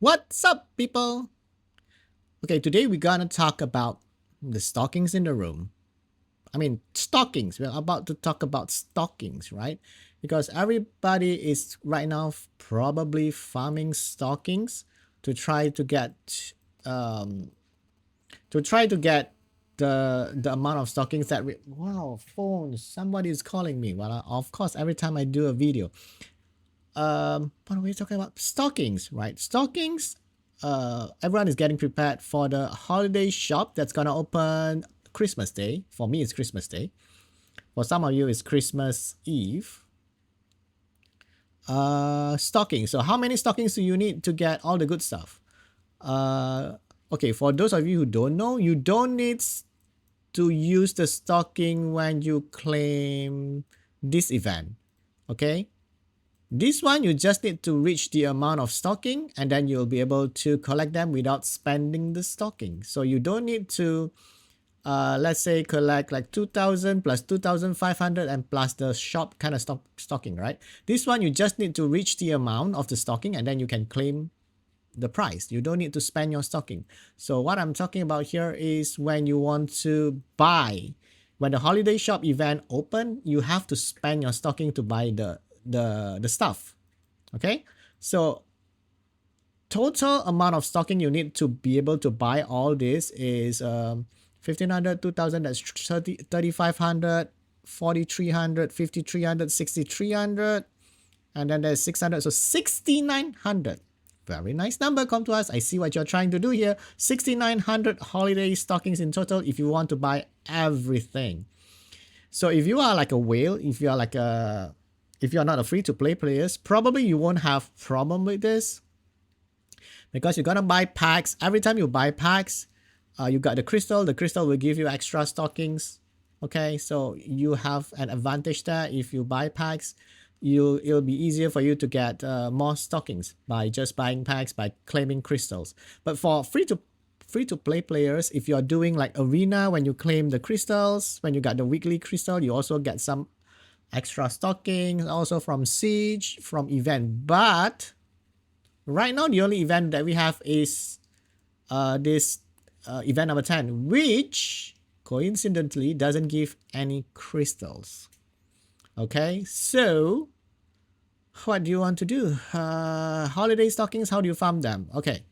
What's up, people? Okay, today we're gonna talk about the stockings in the room. I mean, stockings. We're about to talk about stockings, right? Because everybody is right now probably farming stockings to try to get um to try to get the amount of stockings that we. Wow, phone! Somebody is calling me. Well, of course, every time I do a video. What are we talking about? Stockings, right? Stockings. Everyone is getting prepared for the holiday shop that's gonna open Christmas Day. For me, it's Christmas Day. For some of you, it's Christmas Eve. Stockings. So how many stockings do you need to get all the good stuff? Okay, for those of you who don't know, you don't need to use the stocking when you claim this event. Okay, this one, you just need to reach the amount of stocking and then you'll be able to collect them without spending the stocking. So you don't need to, let's say, collect like 2,000 plus 2,500 and plus the shop kind of stocking, right? This one, you just need to reach the amount of the stocking and then you can claim the price. You don't need to spend your stocking. So what I'm talking about here is when you want to buy, when the holiday shop event open, you have to spend your stocking to buy the stuff. Okay, so total amount of stocking you need to be able to buy all this is 1,500, 2,000, that's 3,500, 4,300, 5,300, 6,300, and then there's 600, so 6,900. Very nice number, come to us. I see what you're trying to do here. 6,900 holiday stockings in total if you want to buy everything. So if you are like a whale, if you are not a free-to-play players, probably you won't have problem with this because you're gonna buy packs. Every time you buy packs, you got the crystal. The crystal will give you extra stockings. Okay, so you have an advantage there. If you buy packs, it'll be easier for you to get more stockings by just buying packs by claiming crystals. But for free to play players, if you're doing like arena, when you claim the crystals, when you got the weekly crystal, you also get some extra stockings also from siege, from event. But right now the only event that we have is this event number 10, which coincidentally doesn't give any crystals. Okay, so what do you want to do? Holiday stockings, how do you farm them? Okay,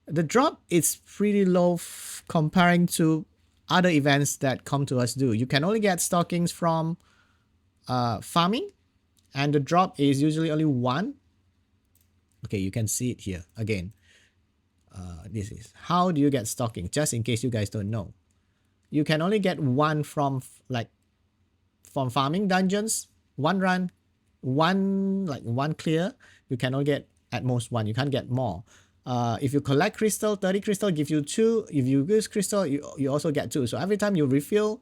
the drop is pretty low comparing to other events that come to us do. You can only get stockings from farming, and the drop is usually only one. Okay, you can see it here again. This is how do you get stocking, just in case you guys don't know. You can only get one from from farming dungeons, one run, one clear. You can only get at most one. You can't get more. If you collect crystal, 30 crystal give you two. If you use crystal, you also get two. So every time you refill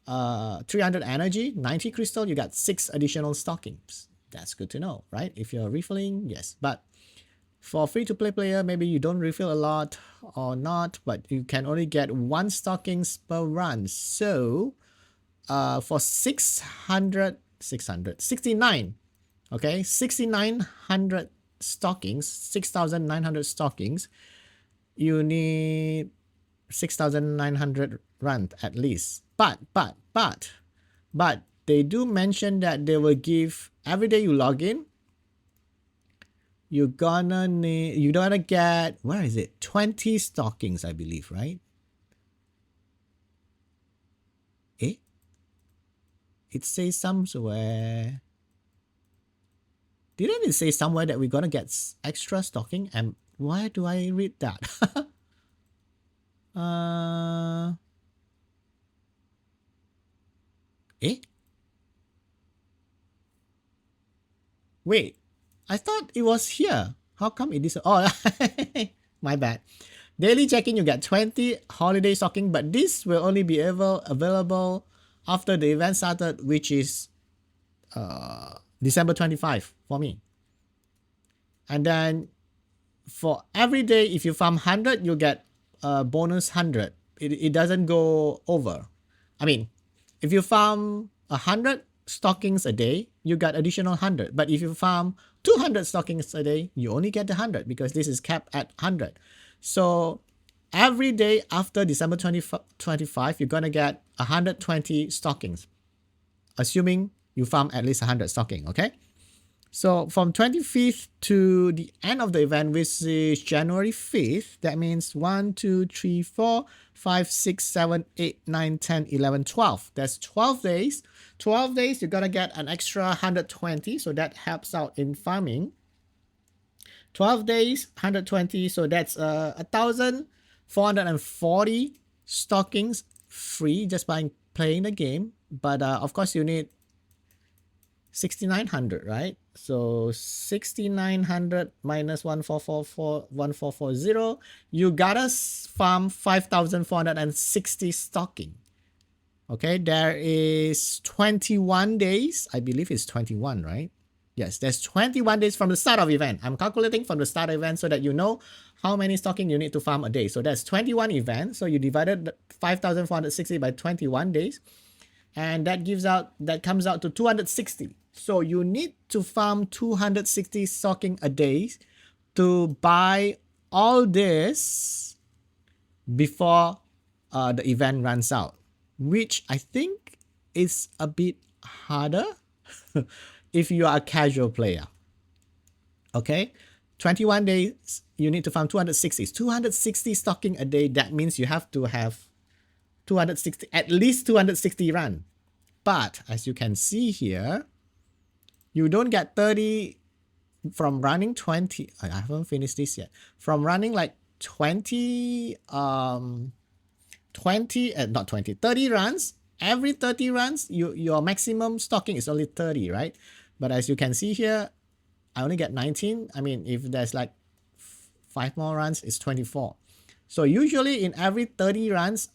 300 energy, 90 crystal, you got 6 additional stockings. That's good to know, right? If you're refilling, yes. But for free-to-play player, maybe you don't refill a lot or not, but you can only get 1 stockings per run. So for 69, okay, 6,900 stockings, 6,900 stockings, you need 6,900 rand at least. But they do mention that they will give every day you log in, you're gonna get, where is it, 20 stockings, I believe, right? Eh? It says somewhere. Didn't it say somewhere that we're gonna get extra stocking? And why do I read that? Eh? Wait, I thought it was here. How come it is? Oh, my bad. Daily check-in, you get 20 holiday stocking, but this will only be available after the event started, which is December 25 for me. And then for every day, if you farm 100, you get a bonus 100. It doesn't go over. I mean, if you farm 100 stockings a day, you got additional 100. But if you farm 200 stockings a day, you only get the 100 because this is capped at 100. So every day after December 2025, you're going to get 120 stockings, assuming you farm at least 100 stocking, okay? So from 25th to the end of the event, which is January 5th, that means 1, 2, 3, 4, 5, 6, 7, 8, 9, 10, 11, 12. That's 12 days. 12 days, you're going to get an extra 120. So that helps out in farming. 12 days, 120. So that's 1,440 stockings free just by playing the game. But of course, you need 6,900, right? So 6,900 minus 1440, you gotta farm 5,460 stocking. Okay, there is 21 days. I believe it's 21, right? Yes, there's 21 days from the start of event. I'm calculating from the start of event so that you know how many stocking you need to farm a day. So that's 21 events. So you divided 5,460 by 21 days. And that comes out to 260. So you need to farm 260 stocking a day to buy all this before the event runs out, which I think is a bit harder if you are a casual player. Okay, 21 days, you need to farm 260. 260 stocking a day, that means you have to have 260, at least 260 run. But as you can see here, you don't get 30 from running 20. I haven't finished this yet. From running like 30 runs, every 30 runs, your maximum stocking is only 30, right? But as you can see here, I only get 19. I mean, if there's like 5 more runs, it's 24. So usually in every 30 runs,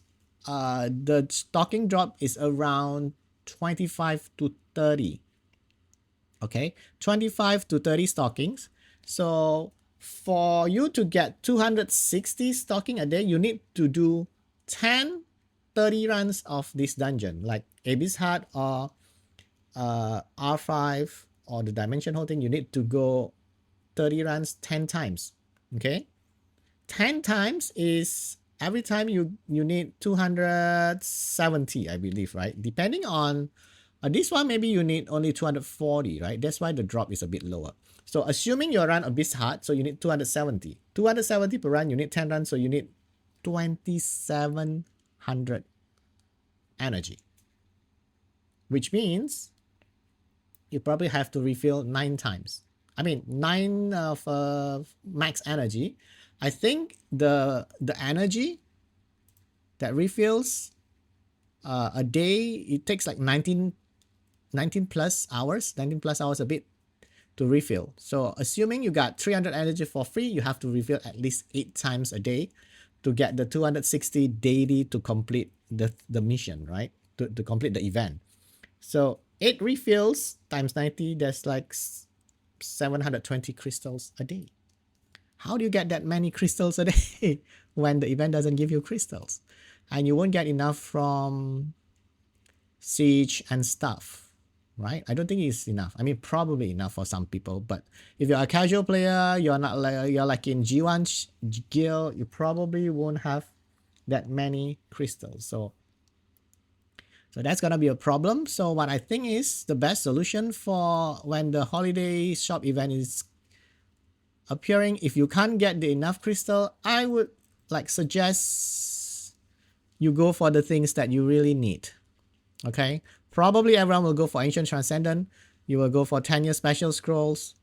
the stocking drop is around 25 to 30. Okay, 25 to 30 stockings. So for you to get 260 stocking a day, you need to do 10 30 runs of this dungeon, like Abyss Heart or R5 or the Dimension Holding. You need to go 30 runs 10 times. Okay, 10 times is every time you need 270, I believe, right? Depending on this one, maybe you need only 240, right? That's why the drop is a bit lower. So assuming you run Abyss Heart, so you need 270. 270 per run, you need 10 runs, so you need 2,700 energy. Which means you probably have to refill 9 times. I mean, 9 of max energy. I think the energy that refills a day, it takes like 19 plus hours a bit to refill. So assuming you got 300 energy for free, you have to refill at least 8 times a day to get the 260 daily to complete the mission, right? To complete the event. So 8 refills times 90, that's like 720 crystals a day. How do you get that many crystals a day when the event doesn't give you crystals? And you won't get enough from siege and stuff, right? I don't think it's enough. I mean, probably enough for some people, but if you're a casual player, you're like in G1 guild, you probably won't have that many crystals. So that's gonna be a problem. So what I think is the best solution for when the holiday shop event is appearing, if you can't get the enough crystal, I would like suggest you go for the things that you really need. Okay, probably everyone will go for Ancient Transcendent. You will go for 10-year special scrolls.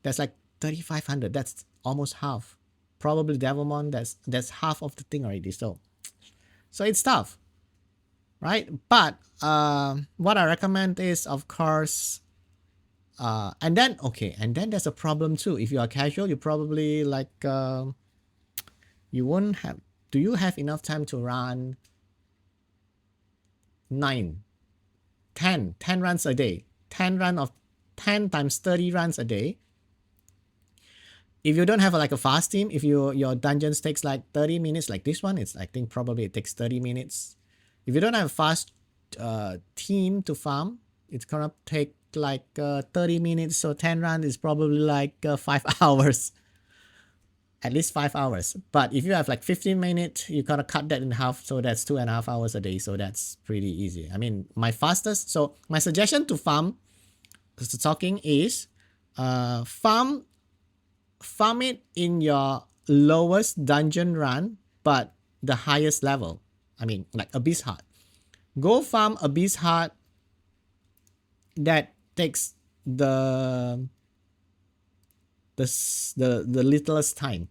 That's like 3,500. That's almost half. Probably Devilmon. That's half of the thing already. So it's tough, right? But what I recommend is, of course, and then there's a problem too. If you are casual, you probably like you won't have. Do you have enough time to run 10 runs a day? 10 times 30 runs a day. If you don't have like a fast team, if your dungeons takes like 30 minutes, like this one, I think probably it takes 30 minutes. If you don't have a fast team to farm, it's gonna take like 30 minutes, so 10 run is probably like 5 hours, at least 5 hours. But if you have like 15 minutes, you gotta cut that in half, so that's 2.5 hours a day, so that's pretty easy. I mean, my suggestion to farm stocking is farm it in your lowest dungeon run, but the highest level. I mean, like Abyss Heart. Go farm Abyss Heart that takes the littlest time.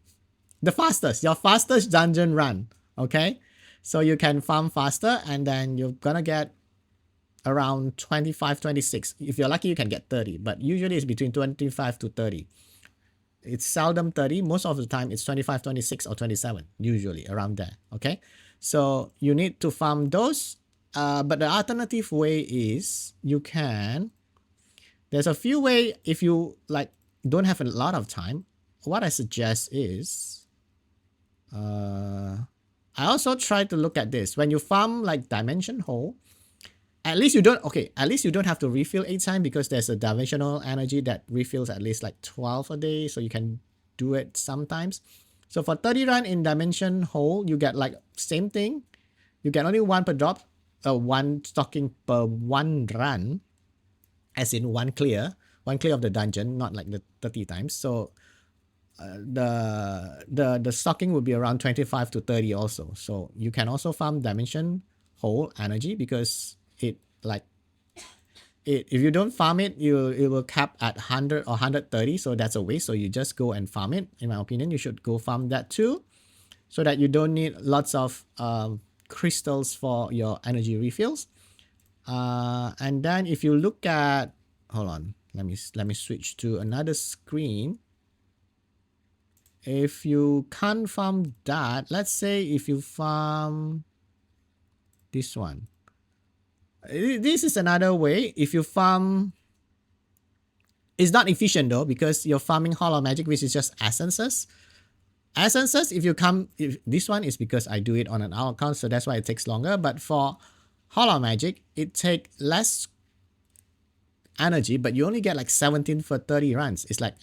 Your fastest dungeon run. Okay? So you can farm faster, and then you're gonna get around 25, 26. If you're lucky, you can get 30, but usually it's between 25 to 30. It's seldom 30. Most of the time it's 25, 26, or 27, usually around there. Okay, so you need to farm those. But the alternative way is there's a few ways. If you like don't have a lot of time, what I suggest is I also try to look at this. When you farm like Dimension Hole, at least you don't have to refill 8 times, because there's a dimensional energy that refills at least like 12 a day, so you can do it sometimes. So for 30 run in Dimension Hole, you get like same thing. You get only 1 per drop, 1 stocking per 1 run, as in 1 clear of the dungeon, not like the 30 times. So the stocking will be around 25 to 30 also. So you can also farm Dimension Hole energy, because if you don't farm it, it will cap at 100 or 130, so that's a waste. So you just go and farm it. In my opinion, you should go farm that too, so that you don't need lots of crystals for your energy refills. And then if you look at, hold on, let me switch to another screen. If you can't farm that, let's say if you farm this one, this is another way. If you farm, it's not efficient though, because you're farming Hollow Magic, which is just essences. If this one is because I do it on an hour count, so that's why it takes longer. But for Hollow Magic, it takes less energy, but you only get like 17 for 30 runs. It's like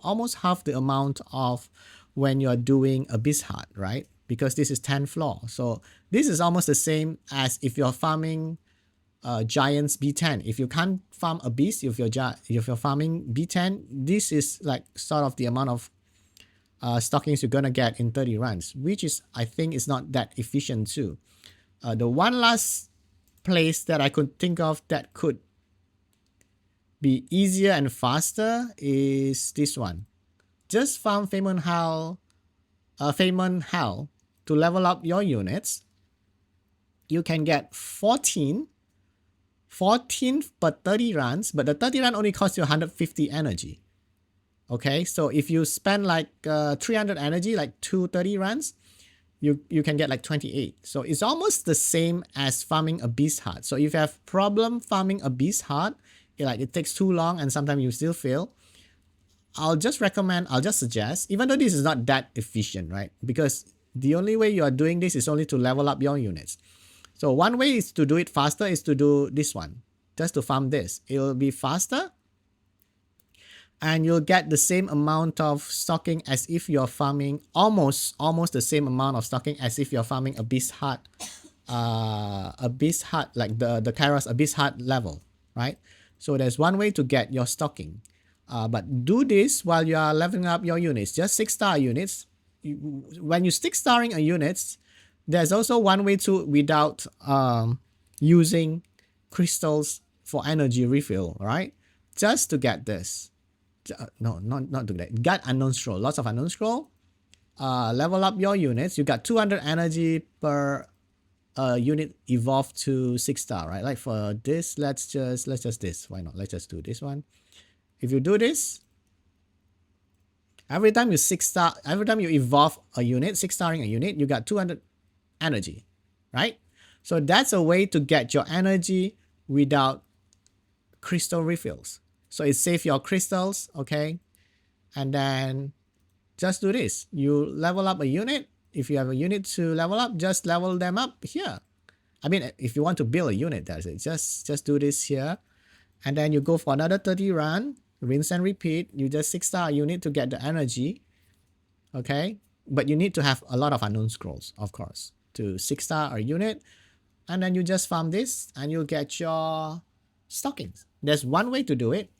almost half the amount of when you're doing Abyss Heart, right? Because this is 10 floor. So this is almost the same as if you're farming Giants B10. If you can't farm Abyss, if you're farming B10, this is like sort of the amount of stockings you're gonna get in 30 runs, which is, I think, is not that efficient too. The one last place that I could think of that could be easier and faster is this one. Just farm Famon Hell to level up your units. You can get 14 per 30 runs, but the 30 run only costs you 150 energy. Okay, so if you spend like 300 energy, like 230 runs, you can get like 28. So it's almost the same as farming Abyss Heart. So if you have problem farming Abyss Heart, it takes too long and sometimes you still fail, I'll just suggest, even though this is not that efficient, right? Because the only way you are doing this is only to level up your units. So one way is to do it faster is to do this one, just to farm this. It will be faster, and you'll get the same amount of stocking as if you're farming almost the same amount of stocking as if you're farming Abyss Heart, like the Kairos Abyss Heart level, right? So there's one way to get your stocking, but do this while you are leveling up your units. Just 6-star units. When you 6-starring a units, there's also one way to, without using crystals for energy refill, right? Just to get this. No, not to that. Get unknown scroll. Lots of unknown scroll. Level up your units. You got 200 energy per unit evolved to 6-star, right? Like for this, let's just this. Why not? Let's just do this one. If you do this, every time you evolve a unit, 6-starring a unit, you got 200 energy, right? So that's a way to get your energy without crystal refills. So it saves your crystals, okay? And then just do this. You level up a unit. If you have a unit to level up, just level them up here. I mean, if you want to build a unit, that's it. Just do this here. and then you go for another 30 run, rinse and repeat. You just 6-star a unit to get the energy. Okay, but you need to have a lot of unknown scrolls, of course, to 6-star a unit, and then you just farm this and you'll get your stockings. There's one way to do it,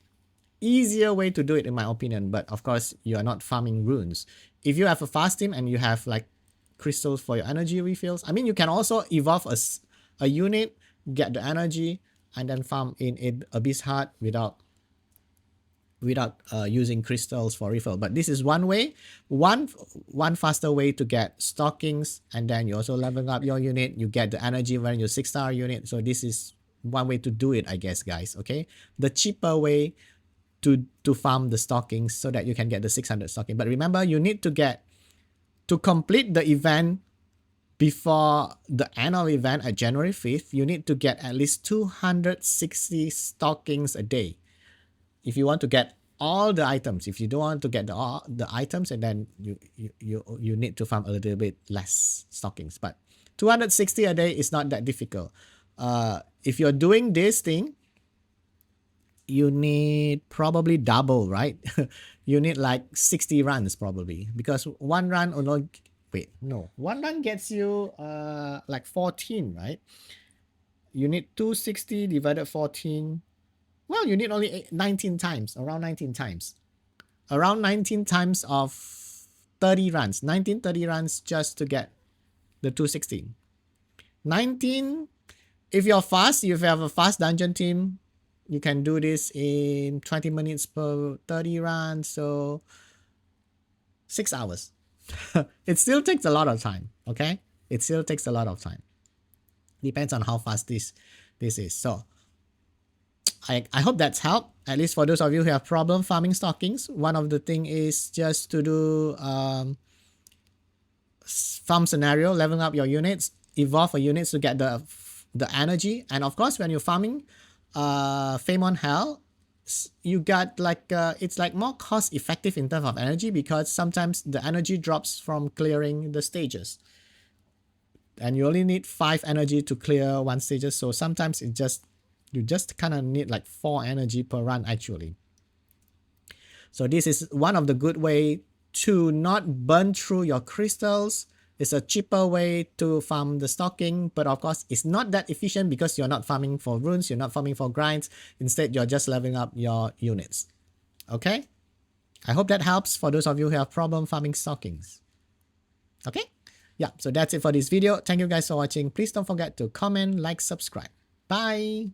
easier way to do it in my opinion, but of course you are not farming runes. If you have a fast team and you have like crystals for your energy refills, I mean, you can also evolve a unit, get the energy, and then farm in Abyss Heart without using crystals for refill. But this is one way, one faster way to get stockings, and then you also leveling up your unit, you get the energy when you're 6-star unit. So this is one way to do it, I guess, guys. Okay, the cheaper way to farm the stockings so that you can get the 600 stocking. But remember, you need to complete the event before the annual event at January 5th. You need to get at least 260 stockings a day if you want to get all the items. If you don't want to get the items, and then you need to farm a little bit less stockings. But 260 a day is not that difficult. If you're doing this thing, you need probably double, right? You need like 60 runs probably, because one run one run gets you like 14, right? You need 260 divided 14. Well, you need only 19 times, around 19 times. Around 19 times of 30 runs. 30 runs just to get the 260. 19, if you're fast, if you have a fast dungeon team, you can do this in 20 minutes per 30 runs, so 6 hours. It still takes a lot of time, okay? It still takes a lot of time. Depends on how fast this is. So I hope that's helped. At least for those of you who have problem farming stockings, one of the thing is just to do farm scenario, leveling up your units, evolve your units to get the energy. And of course, when you're farming Fame on Hell, you got like it's like more cost effective in terms of energy, because sometimes the energy drops from clearing the stages, and you only need 5 energy to clear one stages. So sometimes you just kind of need like 4 energy per run actually. So this is one of the good way to not burn through your crystals. It's a cheaper way to farm the stocking, but of course it's not that efficient because you're not farming for runes, you're not farming for grinds. Instead, you're just leveling up your units. Okay? I hope that helps for those of you who have problem farming stockings. Okay? Yeah, so that's it for this video. Thank you guys for watching. Please don't forget to comment, like, subscribe. Bye!